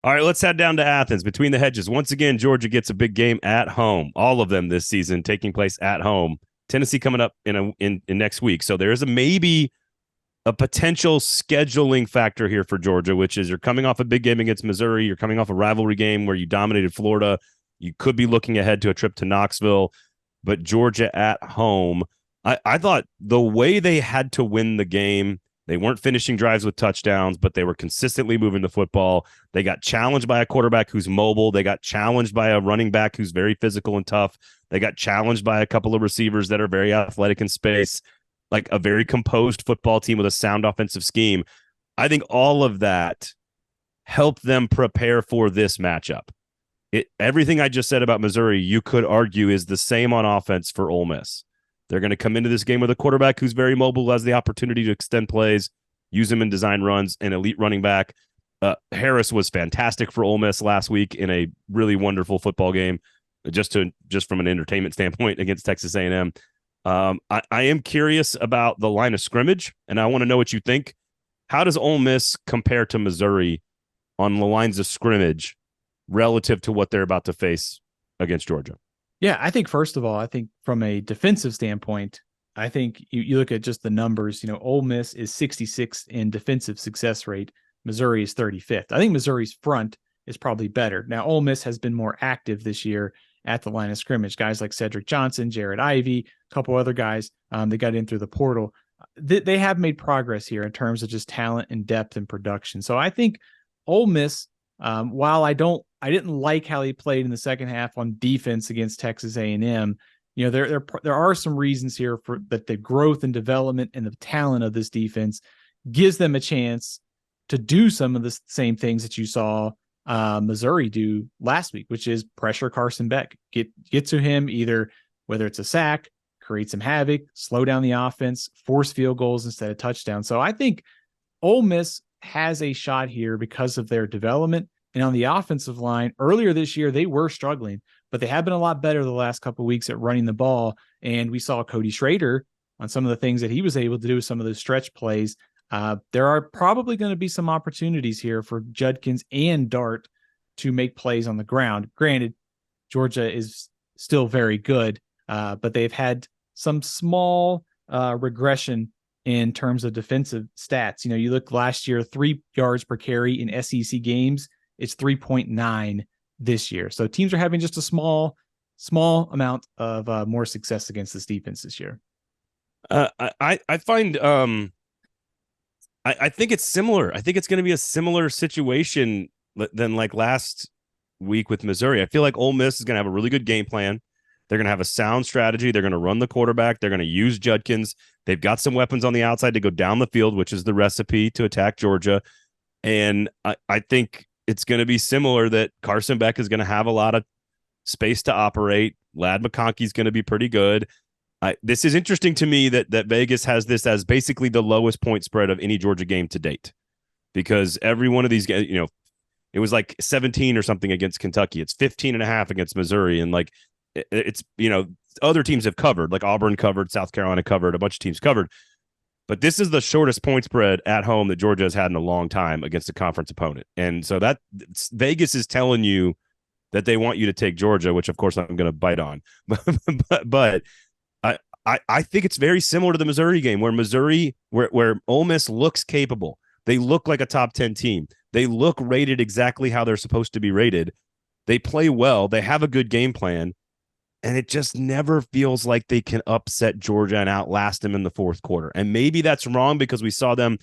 All right, let's head down to Athens. Between the hedges, once again, Georgia gets a big game at home. All of them this season taking place at home. Tennessee coming up in next week, so there is a maybe a potential scheduling factor here for Georgia, which is you're coming off a big game against Missouri. You're coming off a rivalry game where you dominated Florida. You could be looking ahead to a trip to Knoxville, but Georgia at home. I thought the way they had to win the game, they weren't finishing drives with touchdowns, but they were consistently moving the football. They got challenged by a quarterback who's mobile. They got challenged by a running back who's very physical and tough. They got challenged by a couple of receivers that are very athletic in space, like a very composed football team with a sound offensive scheme. I think all of that helped them prepare for this matchup. Everything I just said about Missouri, you could argue is the same on offense for Ole Miss. They're going to come into this game with a quarterback who's very mobile, has the opportunity to extend plays, use him in design runs, an elite running back. Harris was fantastic for Ole Miss last week in a really wonderful football game, just from an entertainment standpoint against Texas A&M. I am curious about the line of scrimmage, and I want to know what you think. How does Ole Miss compare to Missouri on the lines of scrimmage relative to what they're about to face against Georgia? Yeah, I think first of all, I think from a defensive standpoint, I think you look at just the numbers. Ole Miss is 66th in defensive success rate. Missouri is 35th. I think Missouri's front is probably better. Now, Ole Miss has been more active this year at the line of scrimmage. Guys like Cedric Johnson, Jared Ivey, a couple other guys, they got in through the portal. They have made progress here in terms of just talent and depth and production. So I think Ole Miss, while I didn't like how he played in the second half on defense against Texas A&M. There are some reasons here for that the growth and development and the talent of this defense gives them a chance to do some of the same things that you saw Missouri do last week, which is pressure Carson Beck, get to him either whether it's a sack, create some havoc, slow down the offense, force field goals instead of touchdowns. So I think Ole Miss has a shot here because of their development. And on the offensive line, earlier this year, they were struggling, but they have been a lot better the last couple of weeks at running the ball. And we saw Cody Schrader on some of the things that he was able to do with some of those stretch plays. There are probably going to be some opportunities here for Judkins and Dart to make plays on the ground. Granted, Georgia is still very good, but they've had some small regression in terms of defensive stats. You look last year, 3 yards per carry in SEC games. It's 3.9 this year. So teams are having just a small amount of more success against this defense this year. I find I think it's similar. I think it's going to be a similar situation than like last week with Missouri. I feel like Ole Miss is going to have a really good game plan. They're going to have a sound strategy. They're going to run the quarterback. They're going to use Judkins. They've got some weapons on the outside to go down the field, which is the recipe to attack Georgia. And I think it's going to be similar that Carson Beck is going to have a lot of space to operate. Ladd McConkey is going to be pretty good. This is interesting to me that Vegas has this as basically the lowest point spread of any Georgia game to date, because every one of these games, it was like 17 or something against Kentucky. It's 15.5 against Missouri. And like, it's, other teams have covered, like Auburn covered, South Carolina covered, a bunch of teams covered. But this is the shortest point spread at home that Georgia has had in a long time against a conference opponent. And so that Vegas is telling you that they want you to take Georgia, which of course I'm going to bite on. but I think it's very similar to the Missouri game where Ole Miss looks capable. They look like a top 10 team. They look rated exactly how they're supposed to be rated. They play well. They have a good game plan. And it just never feels like they can upset Georgia and outlast them in the fourth quarter. And maybe that's wrong because we saw them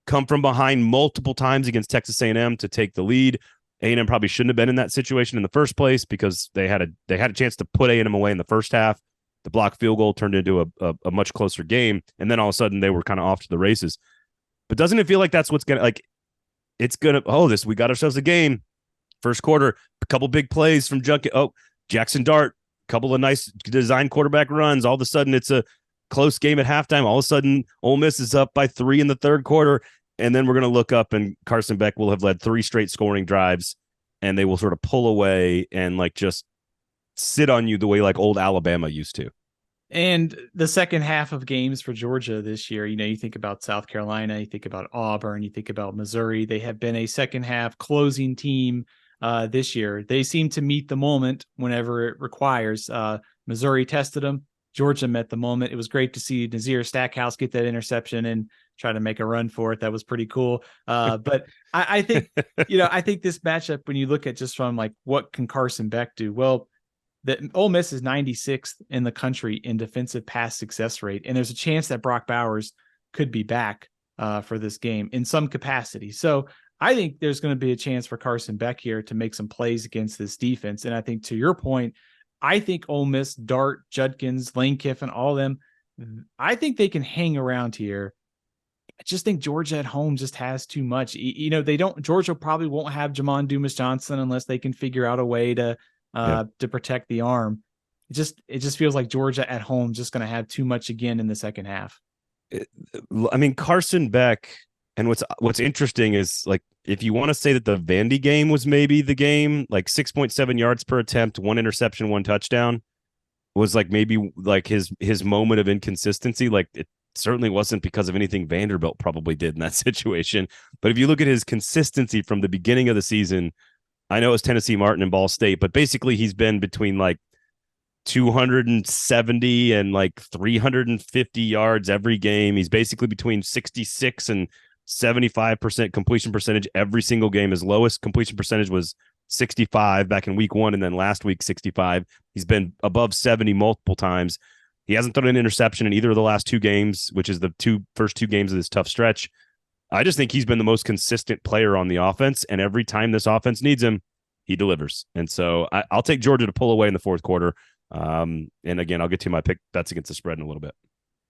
come from behind multiple times against Texas A&M to take the lead. A&M probably shouldn't have been in that situation in the first place because they had a chance to put A&M away in the first half. The blocked field goal turned into a much closer game. And then all of a sudden they were kind of off to the races. But doesn't it feel like that's what's going to, we got ourselves a game. First quarter, a couple big plays from Jaxson Dart, couple of nice design quarterback runs. All of a sudden, it's a close game at halftime. All of a sudden, Ole Miss is up by 3 in the third quarter. And then we're going to look up and Carson Beck will have led 3 straight scoring drives and they will sort of pull away and like just sit on you the way like old Alabama used to. And the second half of games for Georgia this year, you think about South Carolina, you think about Auburn, you think about Missouri. They have been a second half closing team this year. They seem to meet the moment whenever it requires. Missouri tested them. Georgia met the moment. It was great to see Nazir Stackhouse get that interception and try to make a run for it. That was pretty cool. But I think, I think this matchup, when you look at just from like, what can Carson Beck do? Well, that Ole Miss is 96th in the country in defensive pass success rate. And there's a chance that Brock Bowers could be back for this game in some capacity. So I think there's going to be a chance for Carson Beck here to make some plays against this defense. And I think, to your point, I think Ole Miss, Dart, Judkins, Lane Kiffin, all of them, I think they can hang around here. I just think Georgia at home just has too much. Georgia probably won't have Jamon Dumas-Johnson unless they can figure out a way to protect the arm. It just feels like Georgia at home just going to have too much again in the second half. I mean, Carson Beck, and what's interesting is, like, if you want to say that the Vandy game was maybe the game, like 6.7 yards per attempt, 1 interception, 1 touchdown, was like maybe like his moment of inconsistency. Like, it certainly wasn't because of anything Vanderbilt probably did in that situation. But if you look at his consistency from the beginning of the season, I know it's Tennessee Martin and Ball State, but basically he's been between like 270 and like 350 yards every game. He's basically between 66 and 75% completion percentage every single game. His lowest completion percentage was 65 back in week 1, and then last week 65. He's been above 70 multiple times. He hasn't thrown an interception in either of the last 2 games, which is the first two games of this tough stretch. I just think he's been the most consistent player on the offense, and every time this offense needs him, he delivers. And so I'll take Georgia to pull away in the fourth quarter. And again, I'll get to my pick bets against the spread in a little bit.